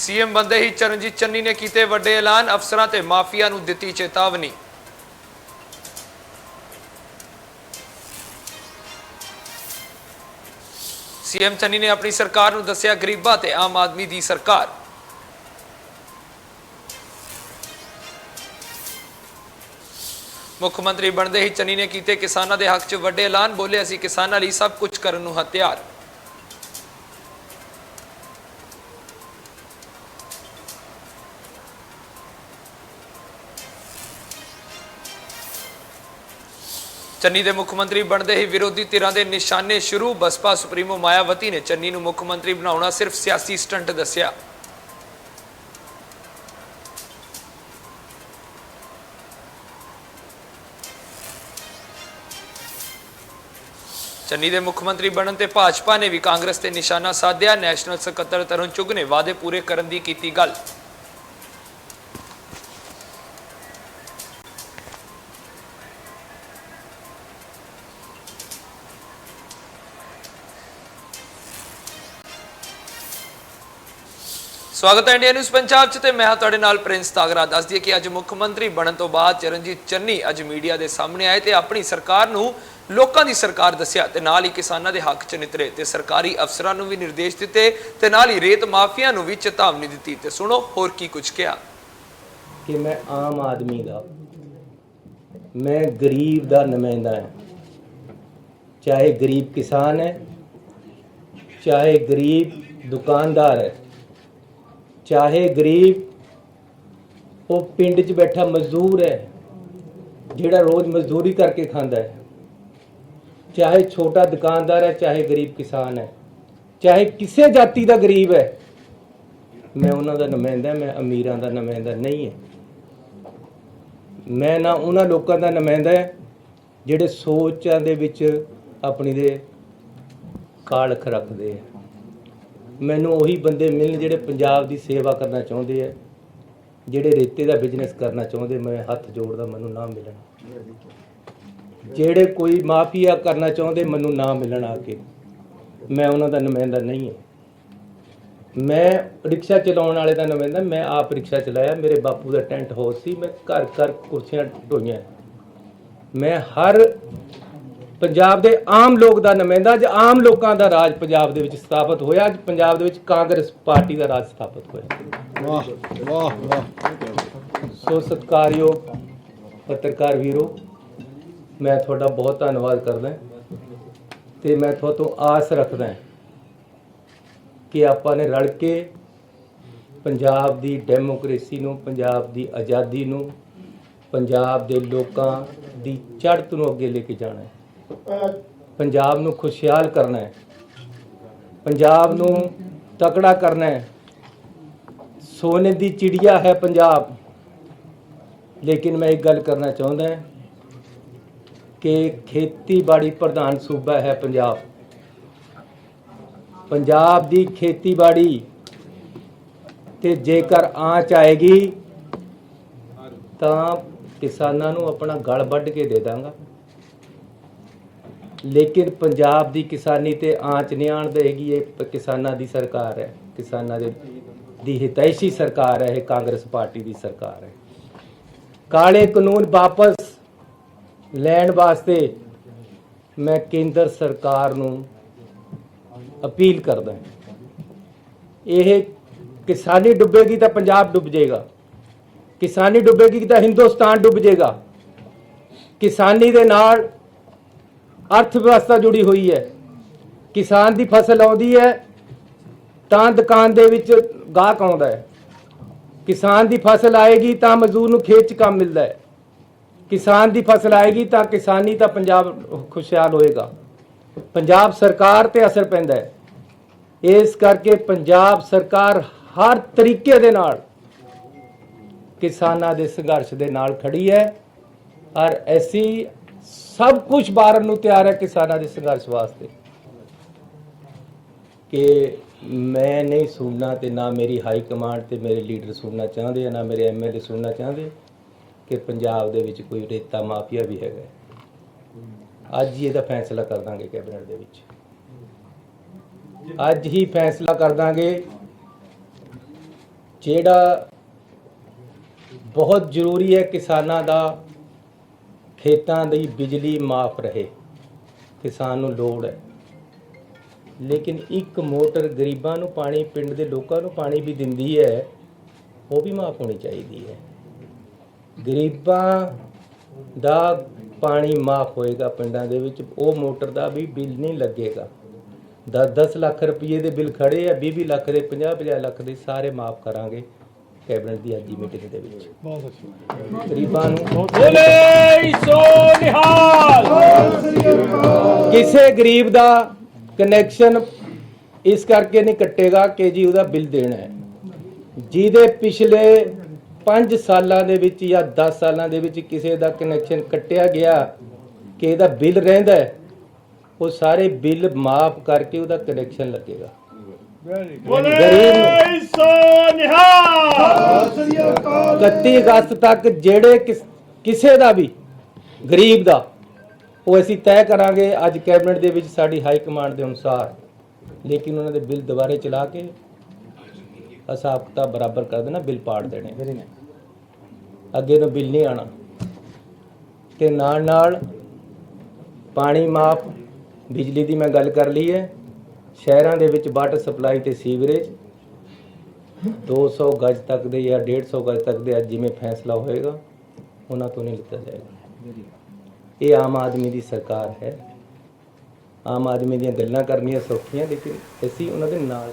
CM बनते ही चरणजीत चन्नी ने किए वड्डे ऐलान, अफसरां ते माफिया नूं दित्ती चेतावनी। सीएम चन्नी ने अपनी सरकार नूं दस्सिया गरीबां ते आम आदमी दी सरकार। मुख्यमंत्री बनते ही चन्नी ने किए किसानों के हक च वड्डे ऐलान, बोले असीं किसानों लई सब कुछ करन नूं तैयार। चन्नी के मुख्यमंत्री बनते ही विरोधी धिरां दे निशाने शुरू। बसपा सुप्रीमो मायावती ने चन्नी नूं मुख्यमंत्री बनाउणा सिर्फ सियासी स्टंट दस्सिया। चन्नी के मुख्यमंत्री बनन ते भाजपा ने भी कांग्रेस ते निशाना साधिया। नैशनल सकत्तर तरुण चुग ने वादे पूरे करन दी कीती गल। स्वागत है इंडिया न्यूज़ पंजाब च ते मैं तुहाडे नाल प्रिंस तागरा। दस दिए कि अज मुख्यमंत्री बनन तो बाद चरणजीत चन्नी अज मीडिया के सामने आए ते अपनी सरकार नूं लोकां दी सरकार दस्सिया ते नाल ही किसानां दे हक च नितरे ते सरकारी अफसरां नूं भी निर्देश दिते ते नाल ही रेत माफिया नूं भी चेतावनी दित्ती। ते सुणो होर की कुछ कहा कि मैं आम आदमी दा, मैं गरीब दा नुमाइंदा है। चाहे गरीब किसान है, चाहे गरीब दुकानदार है, चाहे गरीब वो पिंड च बैठा मजदूर है जिहड़ा रोज़ मजदूरी करके खांदा है, चाहे छोटा दुकानदार है, चाहे गरीब किसान है, चाहे किसी जाति का गरीब है, मैं उन्हां दा नुमाइंदा, मैं अमीरां दा नुमाइंदा नहीं है। मैं ना उन्हां लोकां दा नुमाइंदा है जिहड़े सोचां दे विच अपनी दे कालख रखदे है। मैनूं उही बंदे मिलन जिहड़े पंजाब दी सेवा करना चाहुंदे है, जिहड़े रेते दा बिजनेस करना चाहुंदे, मैं हत्थ जोड़दा मैनूं ना मिलन। जिहड़े कोई माफिया करना चाहुंदे मैनूं ना मिलन आके, मैं उन्हां दा नुमाइंदा नहीं है। मैं रिक्शा चलाउण वाले दा नुमाइंदा, मैं आप रिक्शा चलाया, मेरे बापू दा टेंट हाउस सी, मैं घर घर कुर्सियां ढोईआं। मैं हर पंजाब दे आम लोग दा नुमाइंदा। अज आम लोगों का राज पंजाब दे विच स्थापित होया। अज पंजाब दे विच कांग्रेस पार्टी का राज स्थापित होया। वाह वाह वाह। सो सत्कारयोग पत्रकार वीरो, मैं थोड़ा बहुत धन्नवाद करदा ते मैं थोतों आस रखदा कि आपां ने रल के पंजाब दी डेमोक्रेसी नूं, पंजाब दी आज़ादी नूं, पंजाब दे लोकां दी चढ़त नूं अगे लेके जाना है। पंजाब नूं खुशहाल करना है, पंजाब नूं तकड़ा करना है। सोने दी चिड़िया है पंजाब, लेकिन मैं एक गल करना चाहुंदा कि खेतीबाड़ी प्रधान सूबा है पंजाब। पंजाब दी खेतीबाड़ी ते जेकर आँच आएगी तां किसानां नूं अपना गल वड्ढ के दे दांगा, लेकिन पंजाब दी किसानी ते आँच नहीं आण देगी। ये किसानां दी सरकार है, किसानां दी हितैषी सरकार है, कांग्रेस पार्टी दी सरकार है। काले कानून वापस लैण वास्ते मैं केंद्र सरकार नूं अपील करदा। यह किसानी डुबेगी तो पंजाब डुब जाएगा, किसानी डुबेगी तो हिंदुस्तान डुब जाएगा। किसानी दे नाल अर्थव्यवस्था जुड़ी हुई है। किसान दी फसल आउंदी है तां दुकान दे विच गाहक आउंदा है, किसान दी फसल आएगी तां मजदूर नूं खेत च काम मिलदा है, किसान दी फसल आएगी तां किसानी तां पंजाब खुशहाल होएगा। पंजाब सरकार ते असर पैंदा है। इस करके पंजाब सरकार हर तरीके दे नाल किसानां दे संघर्ष दे नाल खड़ी है और ऐसी सब कुछ बारन नूं तैयार है किसानां दे संघर्ष वास्ते। कि मैं नहीं सुनना ते ना मेरी हाई कमांड ते मेरे लीडर सुनना चाहते, ना मेरे MLA सुनना चाहते कि पंजाब दे विच कोई रेता माफिया भी है। अज ही इहदा फैसला कर दांगे कैबिनेट दे विच, अज ही फैसला कर दांगे ਜਿਹੜਾ ਬਹੁਤ ਜ਼ਰੂਰੀ ਹੈ ਕਿਸਾਨਾਂ ਦਾ ਖੇਤਾਂ ਦੀ ਬਿਜਲੀ ਮਾਫ ਰਹੇ, ਕਿਸਾਨ ਨੂੰ ਲੋੜ ਹੈ, ਲੇਕਿਨ ਇੱਕ ਮੋਟਰ ਗਰੀਬਾਂ ਨੂੰ ਪਾਣੀ, ਪਿੰਡ ਦੇ ਲੋਕਾਂ ਨੂੰ ਪਾਣੀ ਵੀ ਦਿੰਦੀ ਹੈ, ਉਹ ਵੀ ਮਾਫ ਹੋਣੀ ਚਾਹੀਦੀ ਹੈ। ਗਰੀਬਾਂ ਦਾ ਪਾਣੀ ਮਾਫ ਹੋਏਗਾ ਪਿੰਡਾਂ ਦੇ ਵਿੱਚ, ਉਹ ਮੋਟਰ ਦਾ ਵੀ ਬਿੱਲ ਨਹੀਂ ਲੱਗੇਗਾ। 10-10 ਲੱਖ ਰੁਪਏ ਦੇ ਬਿੱਲ ਖੜੇ ਆ, 20-20 ਲੱਖ ਦੇ, 50-50 ਲੱਖ ਦੇ ਸਾਰੇ ਮਾਫ ਕਰਾਂਗੇ ਕੈਬਨਿਟ ਦੀ ਅੱਜ ਦੀ ਮੀਟਿੰਗ ਦੇ ਵਿੱਚ। ਗਰੀਬਾਂ ਨੂੰ ਕਿਸੇ ਗਰੀਬ ਦਾ ਕਨੈਕਸ਼ਨ ਇਸ ਕਰਕੇ ਨਹੀਂ ਕੱਟੇਗਾ ਕਿ ਜੀ ਉਹਦਾ ਬਿੱਲ ਦੇਣਾ ਹੈ। ਜਿਹਦੇ ਪਿਛਲੇ 5 ਸਾਲਾਂ ਦੇ ਵਿੱਚ ਜਾਂ 10 ਸਾਲਾਂ ਦੇ ਵਿੱਚ ਕਿਸੇ ਦਾ ਕਨੈਕਸ਼ਨ ਕੱਟਿਆ ਗਿਆ ਕਿ ਇਹਦਾ ਬਿੱਲ ਰਹਿੰਦਾ ਹੈ, ਉਹ ਸਾਰੇ ਬਿੱਲ ਮਾਫ ਕਰਕੇ ਉਹਦਾ ਕਨੈਕਸ਼ਨ ਲੱਗੇਗਾ। ਗਰੀਬ ਨੂੰ 31 ਅਗਸਤ ਤੱਕ ਜਿਹੜੇ ਕਿਸੇ ਦਾ ਵੀ ਗਰੀਬ ਦਾ, ਉਹ ਅਸੀਂ ਤੈਅ ਕਰਾਂਗੇ ਅੱਜ ਕੈਬਨਿਟ ਦੇ ਵਿੱਚ ਸਾਡੀ ਹਾਈ ਕਮਾਂਡ ਦੇ ਅਨੁਸਾਰ, ਲੇਕਿਨ ਉਹਨਾਂ ਦੇ ਬਿੱਲ ਦੁਬਾਰੇ ਚਲਾ ਕੇ ਹਿਸਾਬ ਕਿਤਾਬ ਬਰਾਬਰ ਕਰ ਦੇਣਾ, ਬਿੱਲ ਪਾੜ ਦੇਣੇ, ਅੱਗੇ ਤੋਂ ਬਿੱਲ ਨਹੀਂ ਆਣਾ। ਤੇ ਨਾਲ ਪਾਣੀ ਮਾਫ, ਬਿਜਲੀ ਦੀ ਮੈਂ ਗੱਲ ਕਰ ਲਈ ਹੈ। ਸ਼ਹਿਰਾਂ ਦੇ ਵਿੱਚ ਵਾਟਰ ਸਪਲਾਈ ਤੇ ਸੀਵਰੇਜ 200 ਗਜ ਤੱਕ ਦੇ ਜਾਂ 150 ਗਜ ਤੱਕ ਦੇ ਅੱਜ ਜਿਵੇਂ ਫੈਸਲਾ ਹੋਏਗਾ ਉਹਨਾਂ ਤੋਂ ਨਹੀਂ ਲਿੱਤਾ ਜਾਏਗਾ। ਇਹ ਆਮ ਆਦਮੀ ਦੀ ਸਰਕਾਰ ਹੈ। ਆਮ ਆਦਮੀ ਦੀਆਂ ਗੱਲਾਂ ਕਰਨੀਆਂ ਸੌਖੀਆਂ, ਲੇਕਿਨ ਅਸੀਂ ਉਹਨਾਂ ਦੇ ਨਾਲ।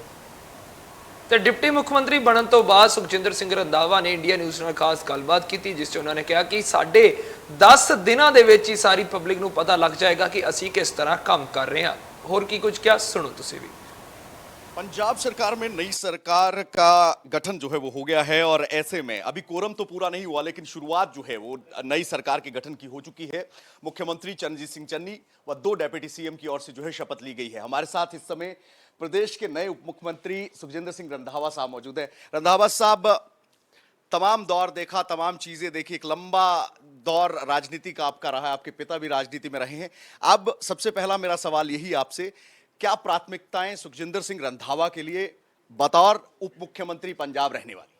ਤੇ ਡਿਪਟੀ ਮੁੱਖ ਮੰਤਰੀ ਬਣਨ ਤੋਂ ਬਾਅਦ ਸੁਖਜਿੰਦਰ ਸਿੰਘ ਰੰਧਾਵਾ ਨੇ ਇੰਡੀਆ ਨਿਊਜ਼ ਨਾਲ ਖਾਸ ਗੱਲਬਾਤ ਕੀਤੀ, ਜਿਸ 'ਚ ਉਹਨਾਂ ਨੇ ਕਿਹਾ ਕਿ ਸਾਡੇ 10 ਦਿਨਾਂ ਦੇ ਵਿੱਚ ਹੀ ਸਾਰੀ ਪਬਲਿਕ ਨੂੰ ਪਤਾ ਲੱਗ ਜਾਏਗਾ ਕਿ ਅਸੀਂ ਕਿਸ ਤਰ੍ਹਾਂ ਕੰਮ ਕਰ ਰਹੇ ਹਾਂ। ਹੋਰ ਕੀ कुछ क्या, सुनो तुसी भी। पंजाब सरकार में नई सरकार का गठन जो है वो हो गया है और ऐसे में अभी कोरम तो पूरा नहीं हुआ, लेकिन शुरुआत जो है वो नई सरकार के गठन की हो चुकी है। मुख्यमंत्री चरणजीत सिंह चन्नी व 2 डेप्यूटी सीएम की ओर से जो है शपथ ली गई है। हमारे साथ इस समय प्रदेश के नए उप मुख्यमंत्री सुखजिंदर सिंह रंधावा साहब मौजूद है। रंधावा साहब, तमाम दौर देखा, तमाम चीजें देखी, एक लंबा दौर राजनीति का आपका रहा है, आपके पिता भी राजनीति में रहे हैं। अब सबसे पहला मेरा सवाल यही आपसे, क्या प्राथमिकताएं सुखजिंदर सिंह रंधावा के लिए बतौर उप मुख्यमंत्री पंजाब रहने वाली?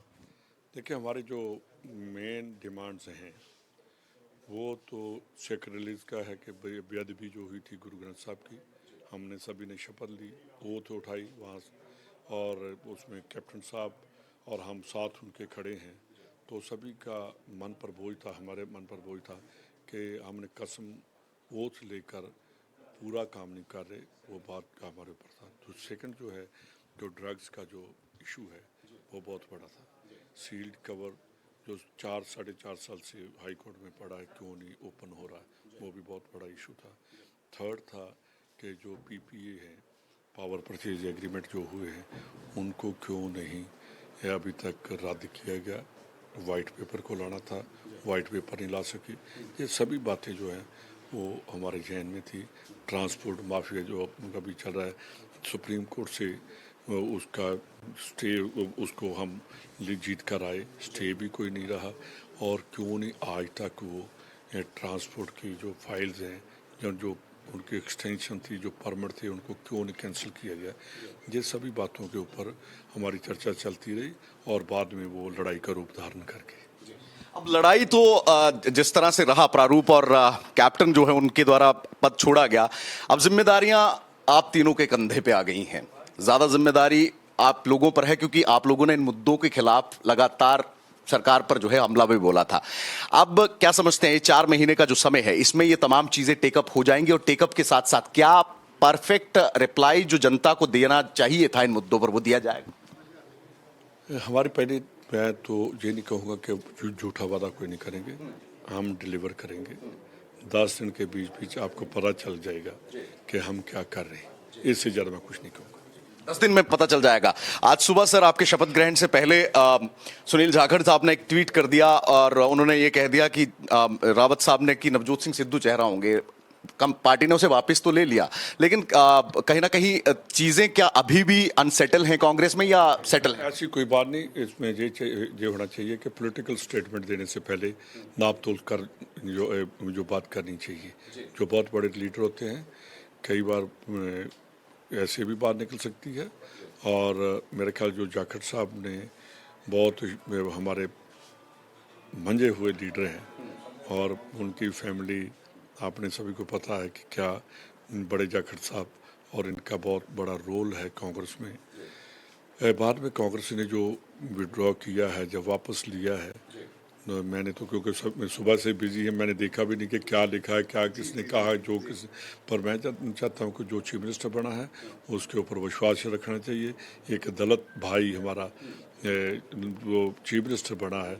देखिए, हमारे जो मेन डिमांड्स हैं वो तो सिख रिलीज का है कि बेअदबी जो हुई थी गुरु ग्रंथ साहब की, हमने सभी ने शपथ ली, ओथ उठाई वहाँ, और उसमें कैप्टन साहब और हम साथ उनके खड़े हैं, तो सभी का मन पर बोझ था, हमारे मन पर बोझ था कि हमने कसम ओथ लेकर पूरा काम नहीं कर रहे, वो बात का हमारे ऊपर था। तो सेकंड जो है, जो ड्रग्स का जो इशू है वो बहुत बड़ा था। सील्ड कवर जो 4-4.5 साल से हाई कोर्ट में पड़ा है, क्यों नहीं ओपन हो रहा है, वो भी बहुत बड़ा इशू था। थर्ड था कि जो PPA है, पावर परचेज एग्रीमेंट जो हुए हैं, उनको क्यों नहीं अभी तक रद्द किया गया। वाइट पेपर को लाना था, वाइट पेपर नहीं ला सके। ये सभी बातें जो हैं वो हमारे जहन में थी। ट्रांसपोर्ट माफिया जो उनका भी चल रहा है, सुप्रीम कोर्ट से उसका स्टे, उसको हम जीत कर आए, स्टे भी कोई नहीं रहा, और क्यों नहीं आज तक वो ट्रांसपोर्ट की जो फाइल्स हैं या जो उनकी एक्सटेंशन थी, जो परमिट थे, उनको क्यों नहीं कैंसिल किया गया। ये सभी बातों के ऊपर हमारी चर्चा चलती रही और बाद में वो लड़ाई का रूप धारण करके। अब लड़ाई तो जिस तरह से रहा प्रारूप, और कैप्टन जो है उनके द्वारा पद छोड़ा गया, अब जिम्मेदारियां आप तीनों के कंधे पे आ गई हैं। ज्यादा जिम्मेदारी आप लोगों पर है, क्योंकि आप लोगों ने इन मुद्दों के खिलाफ लगातार सरकार पर जो है हमला भी बोला था। अब क्या समझते हैं, ये 4 महीने का जो समय है, इसमें ये तमाम चीजें टेकअप हो जाएंगी, और टेकअप के साथ साथ क्या परफेक्ट रिप्लाई जो जनता को देना चाहिए था इन मुद्दों पर, वो दिया जाएगा? हमारे पहले, मैं तो ये नहीं कहूँगा कि झूठा वादा कोई नहीं करेंगे, हम डिलीवर करेंगे। 10 दिन के बीच आपको पता चल जाएगा कि हम क्या कर रहे हैं। इससे ज़्यादा मैं कुछ नहीं कहूँगा। 10 दिन में पता चल जाएगा। आज सुबह सर आपके शपथ ग्रहण से पहले सुनील जाखड़ साहब ने एक ट्वीट कर दिया, और उन्होंने ये कह दिया कि रावत साहब ने कि नवजोत सिंह सिद्धू चेहरा होंगे। कम पार्टी ने उसे वापस तो ले लिया, लेकिन कहीं ना कहीं चीजें क्या अभी भी अनसेटल हैं कांग्रेस में, या सेटल है? ऐसी कोई बात नहीं। इसमें ये होना चाहिए कि पॉलिटिकल स्टेटमेंट देने से पहले नाप तोल कर जो बात करनी चाहिए। जो बहुत बड़े लीडर होते हैं, कई बार ऐसे भी बात निकल सकती है, और मेरे ख्याल जो जाखड़ साहब ने बहुत हमारे मंजे हुए लीडर हैं और उनकी फैमिली आपने सभी को पता है कि क्या बड़े जाखड़ साहब और इनका बहुत बड़ा रोल है कांग्रेस में। बाद में कांग्रेस ने जो विड्रॉ किया है, जब वापस लिया है, मैंने तो क्योंकि सुबह से बिजी है, मैंने देखा भी नहीं कि क्या लिखा है, क्या किसने कहा है, जो किस पर मैं चाहता हूँ कि जो चीफ मिनिस्टर बना है उसके ऊपर विश्वास रखना चाहिए। एक दलित भाई हमारा वो चीफ मिनिस्टर बना है,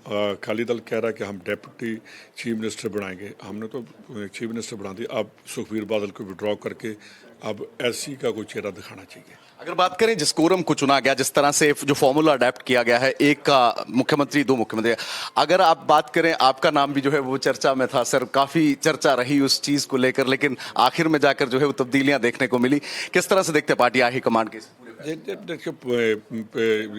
अकाली दल कह रहा है कि हम डेप्यूटी चीफ मिनिस्टर बनाएंगे, हमने तो चीफ मिनिस्टर बना दिया। अब सुखबीर बादल को विड्रॉ करके अब ऐसी का कोई चेहरा दिखाना चाहिए। अगर बात करें जिस कोरम को चुना गया, जिस तरह से जो फॉर्मूला अडेप्ट किया गया है, एक का मुख्यमंत्री दो मुख्यमंत्री, अगर आप बात करें आपका नाम भी जो है वो चर्चा में था सर, काफी चर्चा रही उस चीज को लेकर, लेकिन आखिर में जाकर जो है वो तब्दीलियां देखने को मिली। किस तरह से देखते हैं पार्टी हाई कमांड के? देखिए,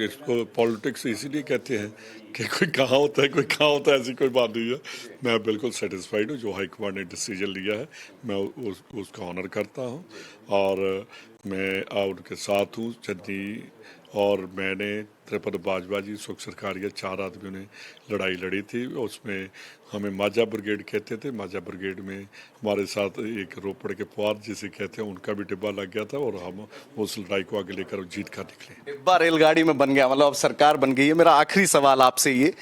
इसको पॉलिटिक्स इसीलिए कहते हैं कि कोई कहाँ होता है कोई कहाँ होता है, ऐसी कोई बात नहीं है। मैं बिल्कुल सेटिस्फाइड हूँ जो हाईकमांड ने डिसीजन लिया है, मैं उसका ऑनर करता हूँ और मैं उनके साथ हूँ। चन्नी और मैंने, त्रिपद बाजवा जी, सुख सरकारिया, 4 आदमियों ने लड़ाई लड़ी थी। उसमें हमें माजा ब्रिगेड कहते थे। माजा ब्रिगेड में हमारे साथ एक रोपड़ के पुआर जिसे कहते हैं, उनका भी डिब्बा लग गया था और हम उस लड़ाई को आगे लेकर जीत का निकले। डिब्बा रेलगाड़ी में बन गया, मतलब अब सरकार बन गई है। मेरा आखिरी सवाल आपसे ये,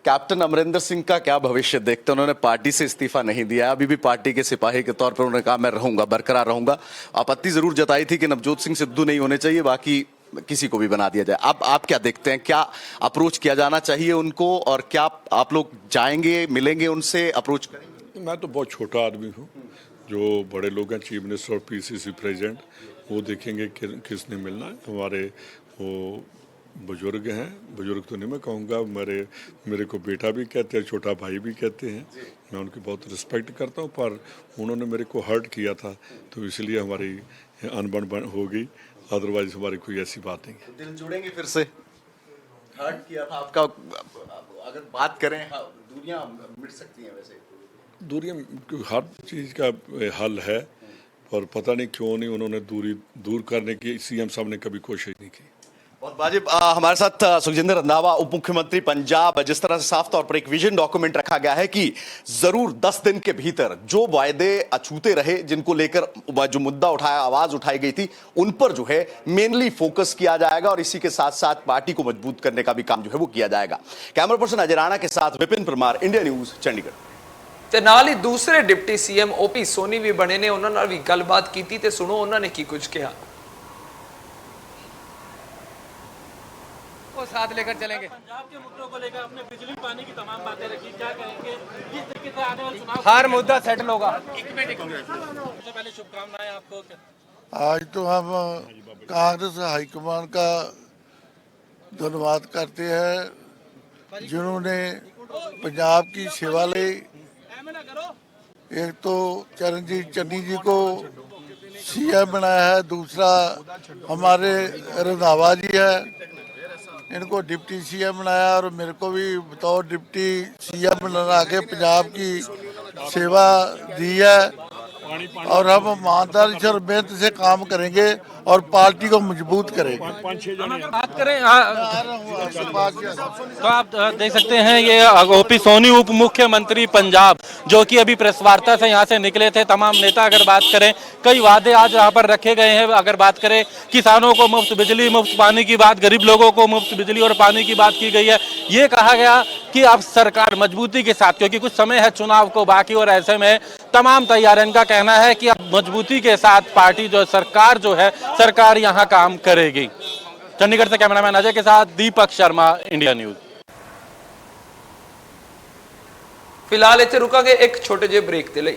कैप्टन अमरिंदर सिंह का क्या भविष्य देखते हैं? उन्होंने पार्टी से इस्तीफा नहीं दिया, अभी भी पार्टी के सिपाही के तौर पर उन्होंने कहा मैं रहूंगा, बरकरार रहूंगा। आपत्ति जरूर जताई थी कि नवजोत सिंह सिद्धू नहीं होने चाहिए, बाकी किसी को भी बना दिया जाए। अब आप क्या देखते हैं, क्या अप्रोच किया जाना चाहिए उनको, और क्या आप लोग जाएंगे, मिलेंगे उनसे, अप्रोच करेंगे? मैं तो बहुत छोटा आदमी हूँ, जो बड़े लोग हैं, चीफ मिनिस्टर और पीसीसी प्रेसिडेंट, वो देखेंगे किसने मिलना है। हमारे वो बुजुर्ग हैं, बुजुर्ग तो नहीं मैं कहूँगा, मेरे को बेटा भी कहते हैं, छोटा भाई भी कहते हैं, मैं उनकी बहुत रिस्पेक्ट करता हूँ, पर उन्होंने मेरे को हर्ट किया था तो इसलिए हमारी अनबन हो गई, अदरवाइज हमारी कोई ऐसी बात नहीं है। दिल जुड़ेंगे फिर से? हर्ट किया था आपका, अगर बात करें दूरियां मिट सकती हैं वैसे? दूरियां हर चीज़ का हल है, पर पता नहीं क्यों नहीं उन्होंने दूर करने की सीएम साहब ने कभी कोशिश नहीं की। बहुत वाजिब। हमारे साथ सुखजिंदर रंधावा, उप मुख्यमंत्री पंजाब, जिस तरह से साफ तौर पर एक विजन डॉक्यूमेंट रखा गया है कि जरूर 10 दिन के भीतर जो वायदे अछूते रहे, जिनको लेकर जो मुद्दा उठाया, आवाज उठाई गई थी, उन पर जो है मेनली फोकस किया जाएगा और इसी के साथ साथ पार्टी को मजबूत करने का भी काम जो है वो किया जाएगा। कैमरा पर्सन अजय राणा के साथ विपिन परमार, इंडिया न्यूज, चंडीगढ़। ਤੇ ਨਾਲ ਹੀ ਦੂਸਰੇ ਡਿਪਟੀ ਸੀਐਮ ਓਪੀ ਸੋਨੀ ਵੀ ਬਣੇ ਨੇ, ਉਹਨਾਂ ਨਾਲ ਵੀ ਗੱਲਬਾਤ ਕੀਤੀ ਤੇ ਸੁਣੋ ਉਹਨਾਂ ਨੇ ਕੀ ਕੁਝ ਕਿਹਾ। को साथ लेकर चलेंगे। पंजाब के मुद्दों को लेकर अपने बिजली पानी की तमाम बातें रखी, क्या कहेंगे किस तरीके से आने वाले चुनाव हर मुद्दा सेटल होगा। सबसे पहले शुभकामनाएं आपको। आज तो हम कांग्रेस हाईकमान का धन्यवाद करते हैं जिन्होंने पंजाब की सेवा ली। एक तो चरणजीत चन्नी जी को सीएम बनाया है, दूसरा हमारे रंधावा जी है, इनको डिप्टी सीएम बनाया और मेरे को भी बतौर डिप्टी सीएम बना के पंजाब की सेवा दी है और हम ईमानदारी से और मेहनत से काम करेंगे और पार्टी को मजबूत करेंगे। बात करें तो आप देख सकते हैं ये ओपी सोनी उप मुख्यमंत्री पंजाब, जो कि अभी प्रेस वार्ता से यहाँ से निकले थे। तमाम नेता अगर बात करें, कई वादे आज यहाँ पर रखे गए हैं। अगर बात करें किसानों को मुफ्त बिजली, मुफ्त पानी की बात, गरीब लोगों को मुफ्त बिजली और पानी की बात की गई है। ये कहा गया कि अब सरकार मजबूती के साथ, क्योंकि कुछ समय है चुनाव को बाकी और ऐसे में तमाम तैयारियों का कहना है कि अब मजबूती के साथ पार्टी जो सरकार जो है सरकार यहाँ काम करेगी। चंडीगढ़ से कैमरामैन अजय के साथ दीपक शर्मा, इंडिया न्यूज। ਫਿਲਹਾਲ ਇੱਥੇ ਰੁਕਾਂਗੇ ਇੱਕ ਛੋਟੇ ਜਿਹੇ ਬ੍ਰੇਕ ਦੇ ਲਈ।